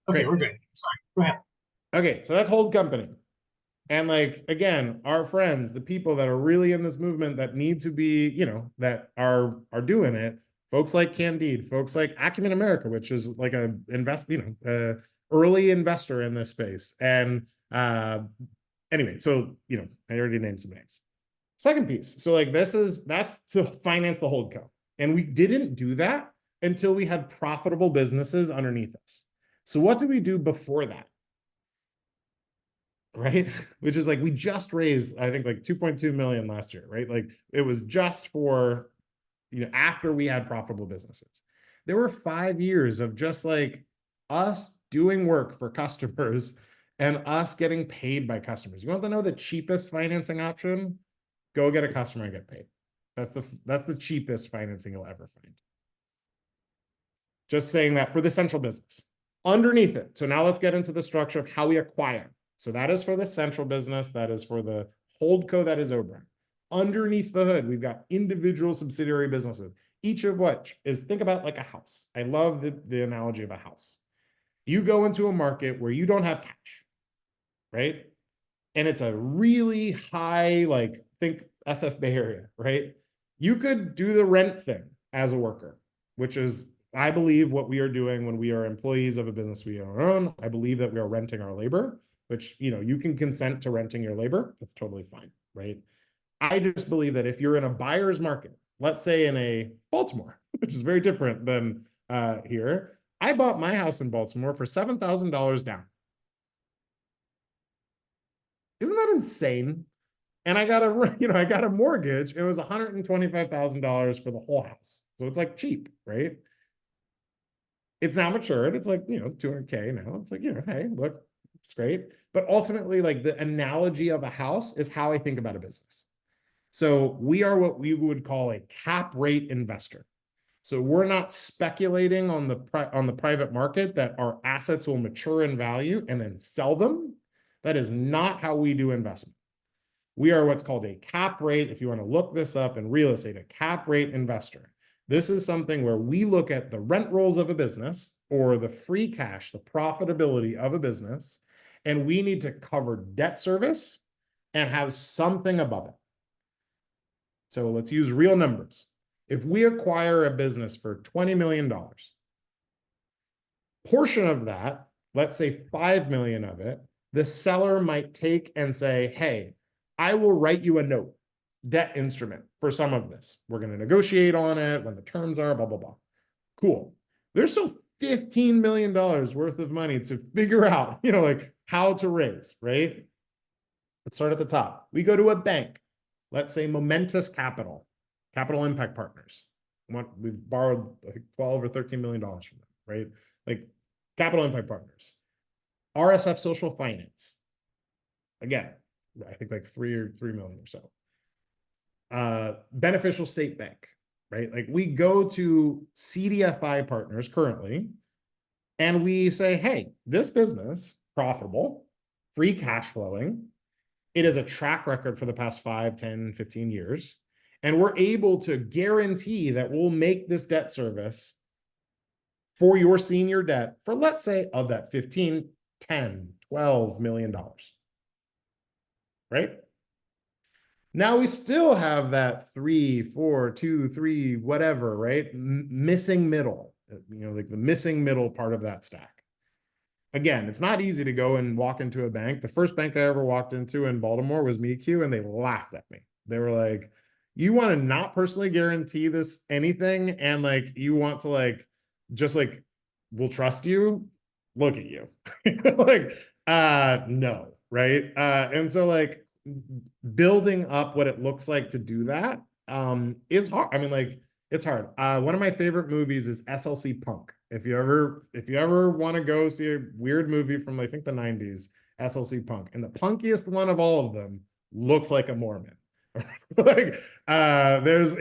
Okay, Great. we're good. Sorry. Go ahead. Okay, so that's hold company. And like, again, our friends, the people that are really in this movement that need to be, that are doing it, folks like Candide, folks like Acumen America, which is like a early investor in this space. And anyway, so I already named some names. Second piece. So like that's to finance the hold co. And we didn't do that until we had profitable businesses underneath us. So what did we do before that? Right? Which is like we just raised, I think, like 2.2 million last year, right? Like it was just for, after we had profitable businesses. There were 5 years of just like us doing work for customers and us getting paid by customers. You want to know the cheapest financing option? Go get a customer and get paid. That's the cheapest financing you'll ever find. Just saying that for the central business. Underneath it, so now let's get into the structure of how we acquire. So that is for the central business. That is for the holdco, that is Obran. Underneath the hood, we've got individual subsidiary businesses, each of which is, think about like a house. I love the analogy of a house. You go into a market where you don't have cash, right? And it's a really high, like, think SF Bay Area, right? You could do the rent thing as a worker, which is, I believe, what we are doing when we are employees of a business we own. I believe that we are renting our labor, which, you can consent to renting your labor. That's totally fine, right? I just believe that if you're in a buyer's market, let's say in a Baltimore, which is very different than here, I bought my house in Baltimore for $7,000 down. Isn't that insane? And I got a mortgage. It was $125,000 for the whole house. So it's like cheap, right? It's now matured. It's like, 200K now. It's like, hey, look, it's great. But ultimately, like the analogy of a house is how I think about a business. So we are what we would call a cap rate investor. So we're not speculating on the private market that our assets will mature in value and then sell them. That is not how we do investment. We are what's called a cap rate. If you want to look this up in real estate, a cap rate investor. This is something where we look at the rent rolls of a business or the free cash, the profitability of a business, and we need to cover debt service and have something above it. So let's use real numbers. If we acquire a business for $20 million, portion of that, let's say 5 million of it, the seller might take and say, hey, I will write you a note, debt instrument for some of this. We're going to negotiate on it when the terms are, blah, blah, blah. Cool. There's still $15 million worth of money to figure out, like how to raise, right? Let's start at the top. We go to a bank, let's say Momentous Capital Impact Partners. We've borrowed like 12 or $13 million from them, right? Like Capital Impact Partners. RSF Social Finance. Again, I think like 3 million or so. Beneficial State Bank, right? Like we go to CDFI partners currently, and we say, hey, this business, profitable, free cash flowing, it is a track record for the past 5, 10, 15 years. And we're able to guarantee that we'll make this debt service for your senior debt for, let's say, of that 15, 10, $12 million. Right? Now we still have that 3, 4, 2, 3, whatever, right? Missing middle, like the missing middle part of that stack. Again, it's not easy to go and walk into a bank. The first bank I ever walked into in Baltimore was MeQ, and they laughed at me. They were like, you want to not personally guarantee this anything, and like you want to like just like we'll trust you. Look at you. Like no, right? And so like building up what it looks like to do that is hard. I mean, like it's hard. One of my favorite movies is SLC Punk. If you ever want to go see a weird movie from I think the 90s, SLC Punk, and the punkiest one of all of them looks like a Mormon. Like there's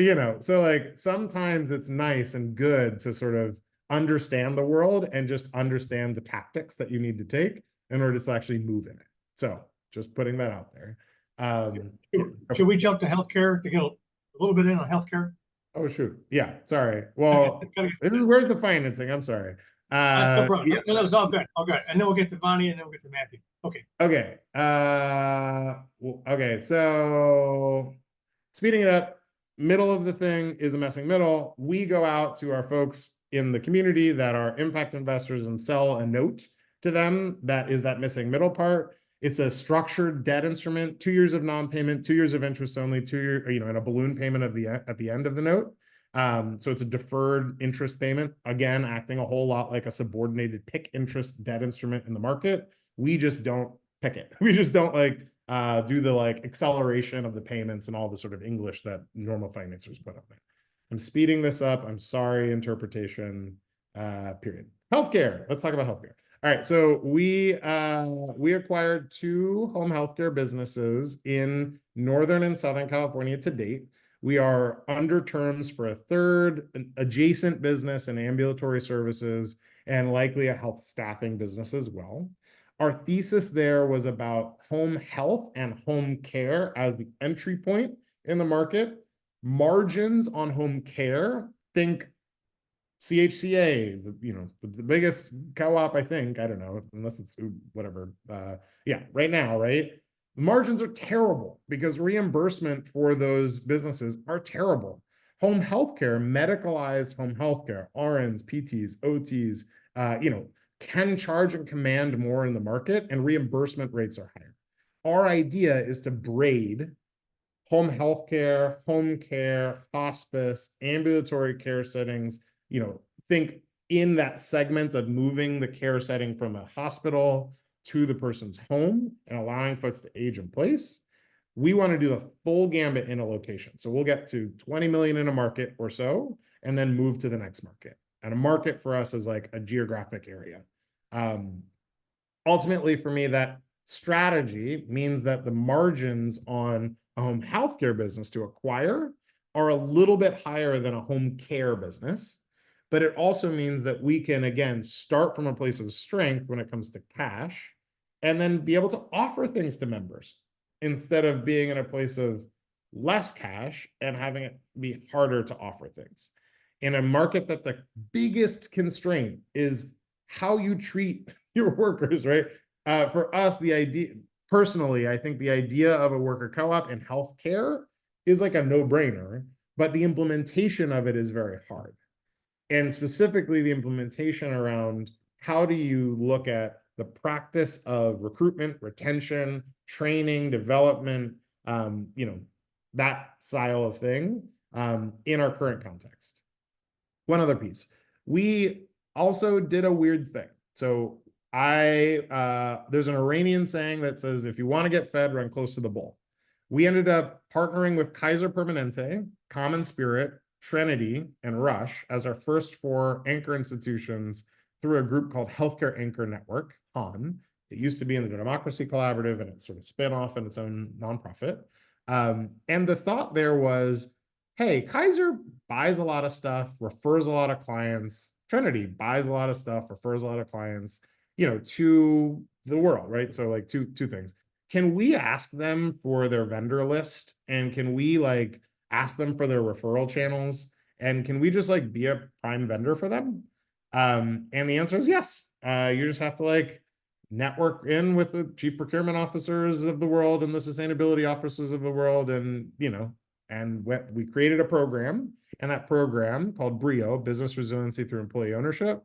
so like sometimes it's nice and good to sort of understand the world and just understand the tactics that you need to take in order to actually move in it. So just putting that out there. Should we jump to healthcare to get a little bit in on healthcare? Oh shoot. Yeah, sorry. Well, this is where's the financing? I'm sorry. That's no problem. Yeah. That was all good. All good. And then we'll get to Bonnie and then we'll get to Matthew. Okay. Okay. Okay. So speeding it up, middle of the thing is a missing middle. We go out to our folks in the community that are impact investors and sell a note to them that is that missing middle part. It's a structured debt instrument, 2 years of non-payment, 2 years of interest only, 2 year, and a balloon payment at the end of the note. So it's a deferred interest payment, again, acting a whole lot like a subordinated PIK interest debt instrument in the market. We just don't pick it. We just don't do the acceleration of the payments and all the sort of English that normal financiers put up there. I'm speeding this up. I'm sorry, interpretation, period. Healthcare. Let's talk about healthcare. All right, so we acquired 2 home healthcare businesses in Northern and Southern California to date. We are under terms for a third adjacent business in ambulatory services and likely a health staffing business as well. Our thesis there was about home health and home care as the entry point in the market. Margins on home care, think CHCA, the biggest co-op, I think, I don't know, unless it's whatever. Yeah, right now, right? The margins are terrible because reimbursement for those businesses are terrible. Home healthcare, medicalized home healthcare, RNs, PTs, OTs, can charge and command more in the market, and reimbursement rates are higher. Our idea is to braid home healthcare, home care, hospice, ambulatory care settings, think in that segment of moving the care setting from a hospital to the person's home and allowing folks to age in place. We want to do the full gambit in a location. So we'll get to 20 million in a market or so, and then move to the next market. And a market for us is like a geographic area. Ultimately, for me, that strategy means that the margins on a home healthcare business to acquire are a little bit higher than a home care business. But it also means that we can, again, start from a place of strength when it comes to cash, and then be able to offer things to members instead of being in a place of less cash and having it be harder to offer things. In a market that the biggest constraint is how you treat your workers, right? For us, the idea, personally, I think the idea of a worker co-op in healthcare is like a no-brainer, but the implementation of it is very hard. And specifically the implementation around how do you look at the practice of recruitment, retention, training, development, that style of thing in our current context. One other piece, we also did a weird thing. So there's an Iranian saying that says, if you want to get fed, run close to the bowl. We ended up partnering with Kaiser Permanente, Common Spirit, Trinity, and Rush as our first 4 anchor institutions through a group called Healthcare Anchor Network, HAN. It used to be in the Democracy Collaborative, and it's sort of spin off in its own nonprofit. And the thought there was, hey, Kaiser buys a lot of stuff, refers a lot of clients. Trinity buys a lot of stuff, refers a lot of clients, to the world, right? So like two things. Can we ask them for their vendor list? And can we ask them for their referral channels? And can we just be a prime vendor for them? And the answer is yes. You just have to network in with the chief procurement officers of the world and the sustainability officers of the world. And, and we created a program, and that program called BRIO, Business Resiliency Through Employee Ownership,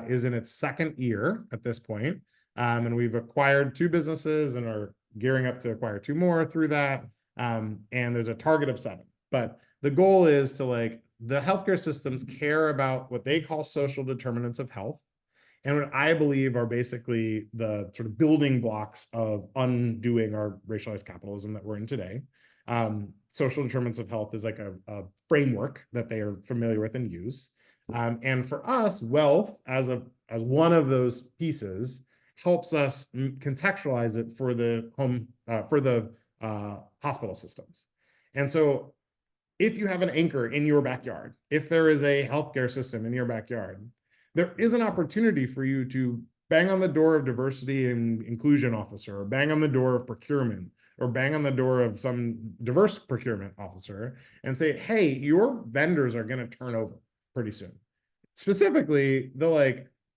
is in its 2nd year at this point. And we've acquired 2 businesses and are gearing up to acquire 2 more through that. And there's a target of 7. But the goal is to the healthcare systems care about what they call social determinants of health, and what I believe are basically the sort of building blocks of undoing our racialized capitalism that we're in today. Social determinants of health is like a framework that they are familiar with and use. And for us, wealth as one of those pieces helps us contextualize it for the hospital systems. And so if you have an anchor in your backyard, if there is a healthcare system in your backyard, there is an opportunity for you to bang on the door of diversity and inclusion officer, or bang on the door of procurement, or bang on the door of some diverse procurement officer and say, hey, your vendors are going to turn over pretty soon. Specifically, they'll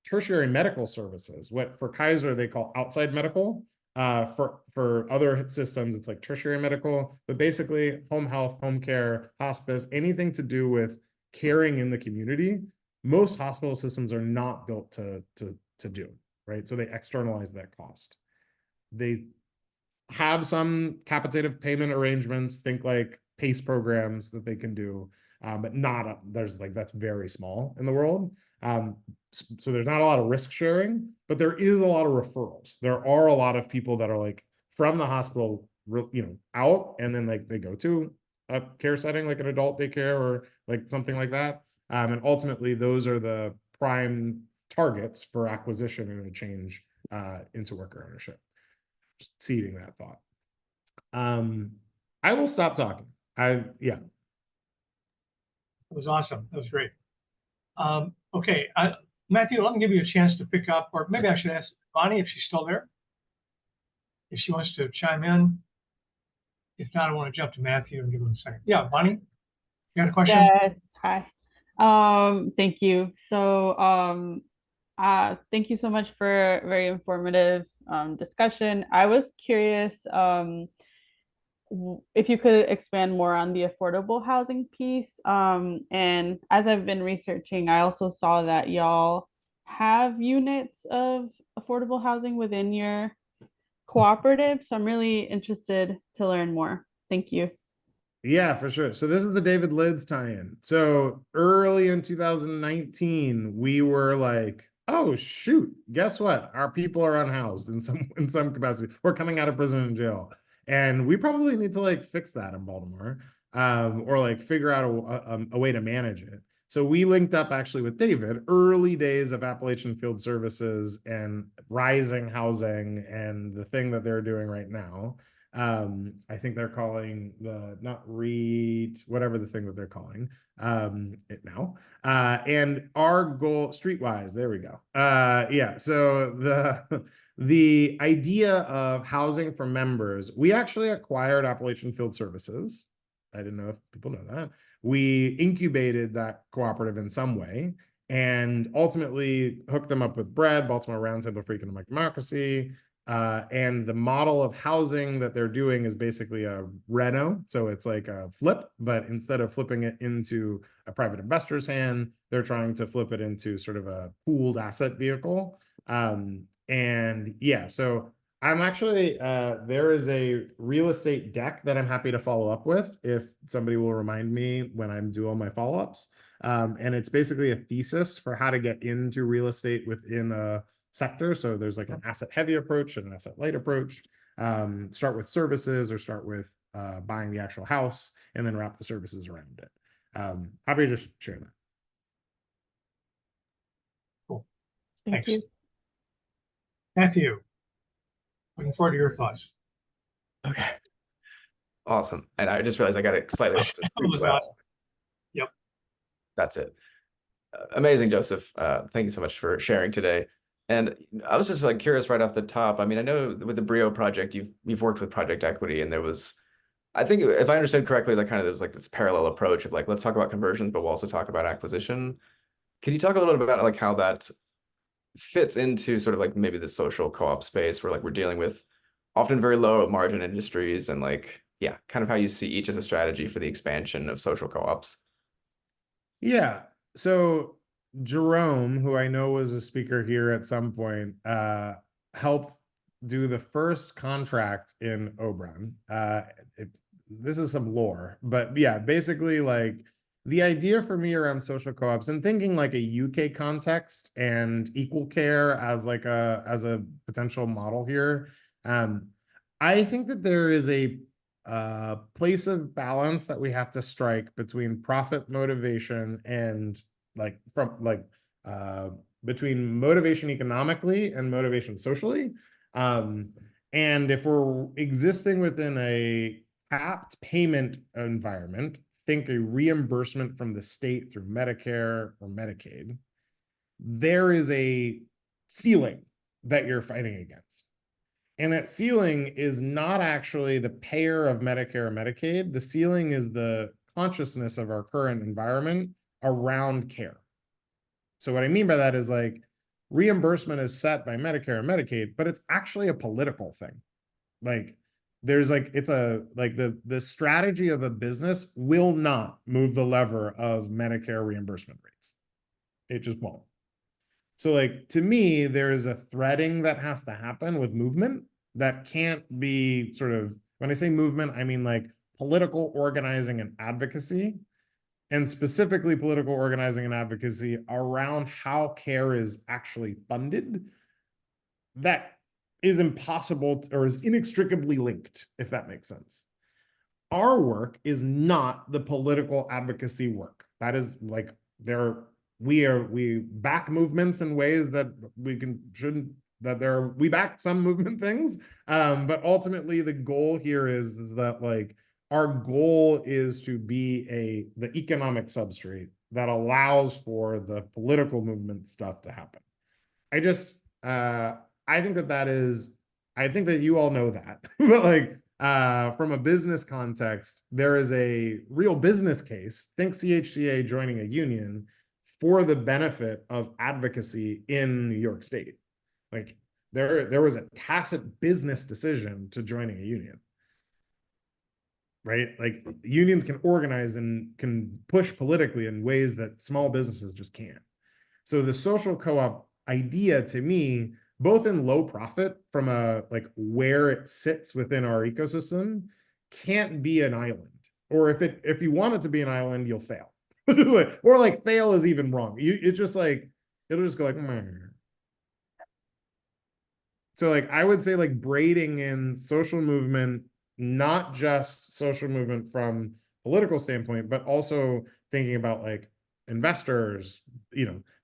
tertiary medical services, what for Kaiser they call outside medical. For other systems, it's like tertiary medical, but basically home health, home care, hospice, anything to do with caring in the community. Most hospital systems are not built to do, right? So they externalize that cost. They have some capitative payment arrangements, think like PACE programs that they can do, but not there's like that's very small in the world. So there's not a lot of risk sharing, but there is a lot of referrals. There are a lot of people that are like from the hospital, out, and then like they go to a care setting like an adult daycare or like something like that. And ultimately, those are the prime targets for acquisition and a change into worker ownership. Just seeding that thought. I will stop talking. Yeah. It was awesome. That was great. Okay, Matthew, let me give you a chance to pick up, or maybe I should ask Bonnie if she's still there, if she wants to chime in. If not, I want to jump to Matthew and give him a second. Yeah, Bonnie, you got a question? Yes, hi. Thank you. So, thank you so much for a very informative discussion. I was curious if you could expand more on the affordable housing piece. And as I've been researching, I also saw that y'all have units of affordable housing within your cooperative. So I'm really interested to learn more. Thank you. Yeah, for sure. So this is the David Lids tie-in. So early in 2019, we were like, oh shoot, guess what? Our people are unhoused in some capacity. We're coming out of prison and jail. And we probably need to like fix that in Baltimore, or like figure out a way to manage it. So we linked up actually with David, early days of Appalachian Field Services and rising housing and the thing that they're doing right now. I think they're calling the not REIT, whatever the thing that they're calling it now. And our goal, Streetwise, there we go. Yeah, so the idea of housing for members, we actually acquired Appalachian Field Services. I didn't know if people know that. We incubated that cooperative in some way and ultimately hooked them up with BRED, Baltimore Roundtable for Economic Democracy. And the model of housing that they're doing is basically a reno. So it's like a flip, but instead of flipping it into a private investor's hand, they're trying to flip it into sort of a pooled asset vehicle. And yeah, so I'm actually, there is a real estate deck that I'm happy to follow up with if somebody will remind me when I'm doing my follow-ups. And it's basically a thesis for how to get into real estate within a sector. So there's like an asset heavy approach and an asset light approach. Start with services or start with buying the actual house and then wrap the services around it. Happy to just share that. Cool. Thank Thanks. you. Matthew, looking forward to your thoughts. Okay. Awesome. And I just realized I got it slightly off. So Awesome. Yep. That's it. Amazing, Joseph. Thank you so much for sharing today. And I was just like curious right off the top. I mean, I know with the Brio project, you've worked with project equity, and there was, I think if I understood correctly, like there was like this parallel approach of like, let's talk about conversions, but we'll also talk about acquisition. Can you talk a little bit about like how that fits into sort of like maybe the social co-op space where like we're dealing with often very low margin industries and like, yeah, kind of how you see each as a strategy for the expansion of social co-ops? Yeah. So Jerome, who I know was a speaker here at some point, helped do the first contract in Obran. This is some lore, but yeah, basically like the idea for me around social co-ops and thinking like a UK context and equal care as like as a potential model here. I think that there is a place of balance that we have to strike between profit motivation and between motivation economically and motivation socially. And if we're existing within a capped payment environment, think a reimbursement from the state through Medicare or Medicaid, there is a ceiling that you're fighting against. And that ceiling is not actually the payer of Medicare or Medicaid. The ceiling is the consciousness of our current environment around care. So what I mean by that is like reimbursement is set by Medicare and Medicaid, but it's actually a political thing. Like there's like, it's a, like the strategy of a business will not move the lever of Medicare reimbursement rates. It just won't. So like, to me, there is a threading that has to happen with movement that can't be sort of, when I say movement, I mean like political organizing and advocacy, and specifically political organizing and advocacy around how care is actually funded. That is impossible or is inextricably linked, if that makes sense. Our work is not the political advocacy work. That is like we back movements in ways that we back some movement things. But ultimately the goal here is that like our goal is to be the economic substrate that allows for the political movement stuff to happen. I think I think that you all know that, but like, from a business context, there is a real business case, think CHCA joining a union, for the benefit of advocacy in New York State. Like there was a tacit business decision to joining a union, right? Like unions can organize and can push politically in ways that small businesses just can't. So the social co-op idea, to me, both in low profit from a like where it sits within our ecosystem, can't be an island. Or if you want it to be an island, you'll fail. Or like fail is even wrong. It's just like, it'll just go like, meh. So like I would say like braiding in social movement, not just social movement from political standpoint, but also thinking about like investors,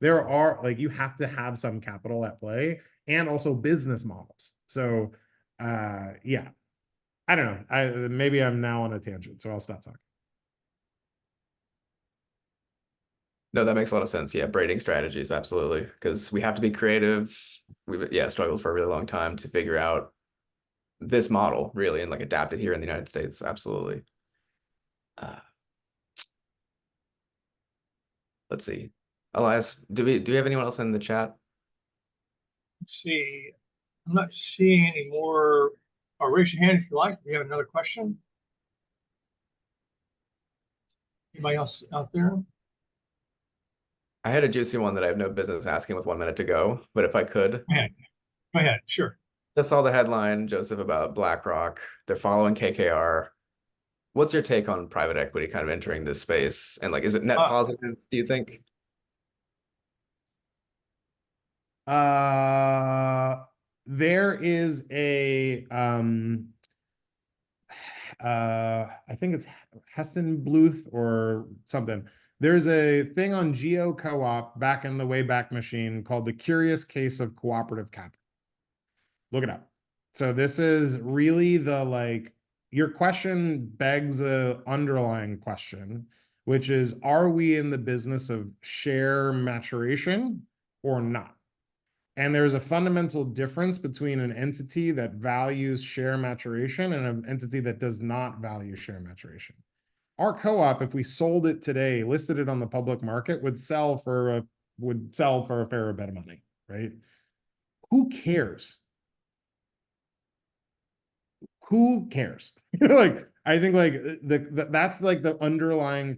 there are like, you have to have some capital at play and also business models. So yeah, I don't know. Maybe I'm now on a tangent, so I'll stop talking. No, that makes a lot of sense. Yeah, braiding strategies, absolutely. Because we have to be creative. We've struggled for a really long time to figure out this model really and like adapt it here in the United States. Absolutely. Let's see. Elias, do we have anyone else in the chat? Let's see. I'm not seeing any more. Or raise your hand if you like. We have another question. Anybody else out there? I had a juicy one that I have no business asking with 1 minute to go, but if I could. Go ahead. Sure. Just saw the headline, Joseph, about BlackRock. They're following KKR. What's your take on private equity kind of entering this space? And like, is it net positive, do you think? There is a I think it's Heston Bluth or something. There's a thing on Geo Co-op back in the Wayback Machine called The Curious Case of Cooperative Capital. Look it up. So this is really your question begs a underlying question, which is, are we in the business of share maturation or not? And there's a fundamental difference between an entity that values share maturation and an entity that does not value share maturation. Our co-op, if we sold it today, listed it on the public market, would sell for a fair bit of money, right? Who cares? Who cares? I think that's like the underlying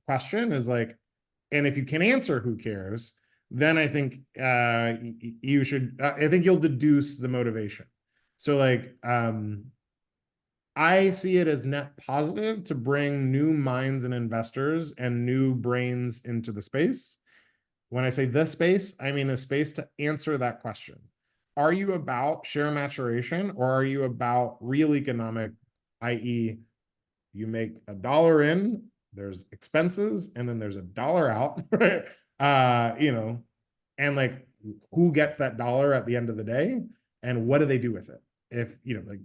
question is like, and if you can answer who cares, then I think you should, I think you'll deduce the motivation. So I see it as net positive to bring new minds and investors and new brains into the space. When I say the space, I mean the space to answer that question. Are you about share maturation, or are you about real economic, i.e., you make $1 in, there's expenses, and then there's $1 out, right? And like, who gets that $1 at the end of the day, and what do they do with it? If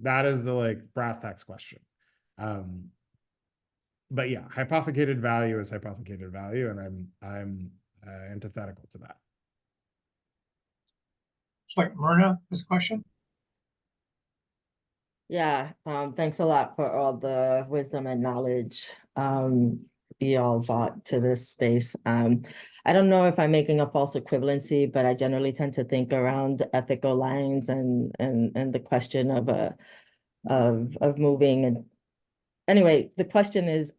that is the brass tacks question. But yeah, hypothecated value is hypothecated value, and I'm antithetical to that. Looks like Myrna has a question. Yeah, thanks a lot for all the wisdom and knowledge. y'all brought to this space. I don't know if I'm making a false equivalency, but I generally tend to think around the ethical lines and the question of moving. And anyway, the question is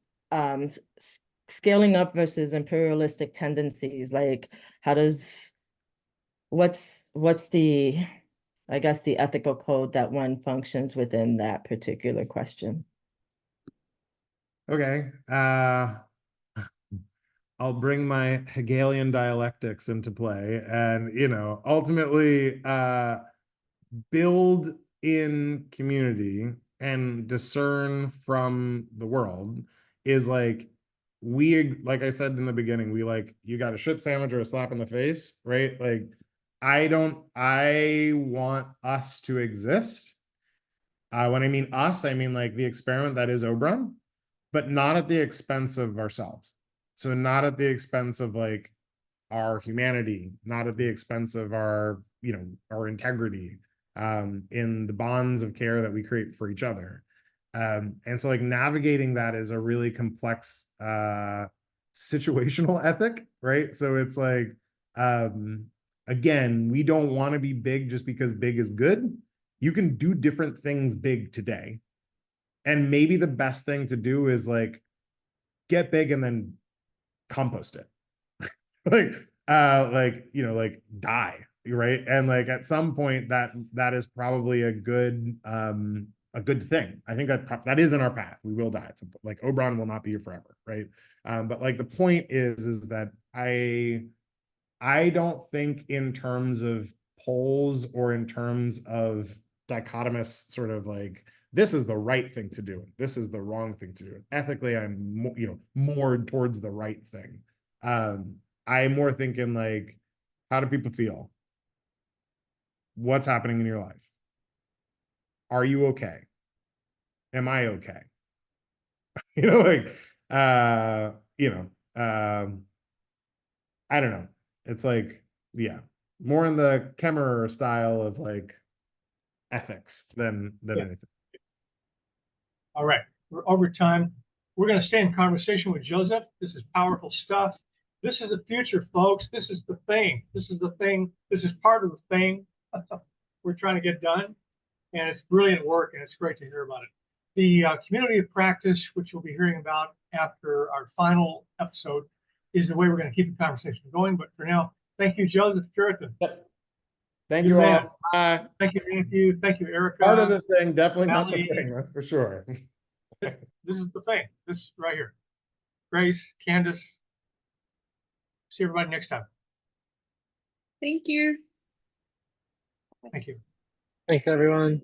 scaling up versus imperialistic tendencies. Like, how does what's the, I guess, the ethical code that one functions within that particular question? Okay. I'll bring my Hegelian dialectics into play, and ultimately build in community and discern from the world is like, like I said in the beginning, you got a shit sandwich or a slap in the face, right? Like, I want us to exist. When I mean us, I mean like the experiment that is Obran, but not at the expense of ourselves. So not at the expense of like our humanity, not at the expense of our, our integrity, in the bonds of care that we create for each other. And so like navigating that is a really complex situational ethic, right? So it's like, again, we don't want to be big just because big is good. You can do different things big today. And maybe the best thing to do is like get big and then compost it. like die, right? And like at some point that is probably a good thing. I think that is in our path. We will die. It's like Obran will not be here forever, right? But like the point is that I don't think in terms of polls or in terms of dichotomous sort of like, this is the right thing to do, this is the wrong thing to do. Ethically, I'm more towards the right thing. I'm more thinking like, how do people feel? What's happening in your life? Are you okay? Am I okay? I don't know. It's like, yeah, more in the Kemmerer style of like ethics than anything. All right, we're over time. We're going to stay in conversation with Joseph. This is powerful stuff. This is the future, folks. This is the thing. This is the thing. This is part of the thing we're trying to get done. And it's brilliant work, and it's great to hear about it. The community of practice, which you'll be hearing about after our final episode, is the way we're going to keep the conversation going. But for now, thank you, Joseph Cureton. Thank Good you man. all. Bye. Thank you, Matthew. Thank you, Erica. Part of the thing, definitely not Melody. the thing, that's for sure. This is the thing. This right here. Grace, Candace. See everybody next time. Thank you. Thank you. Thanks, everyone.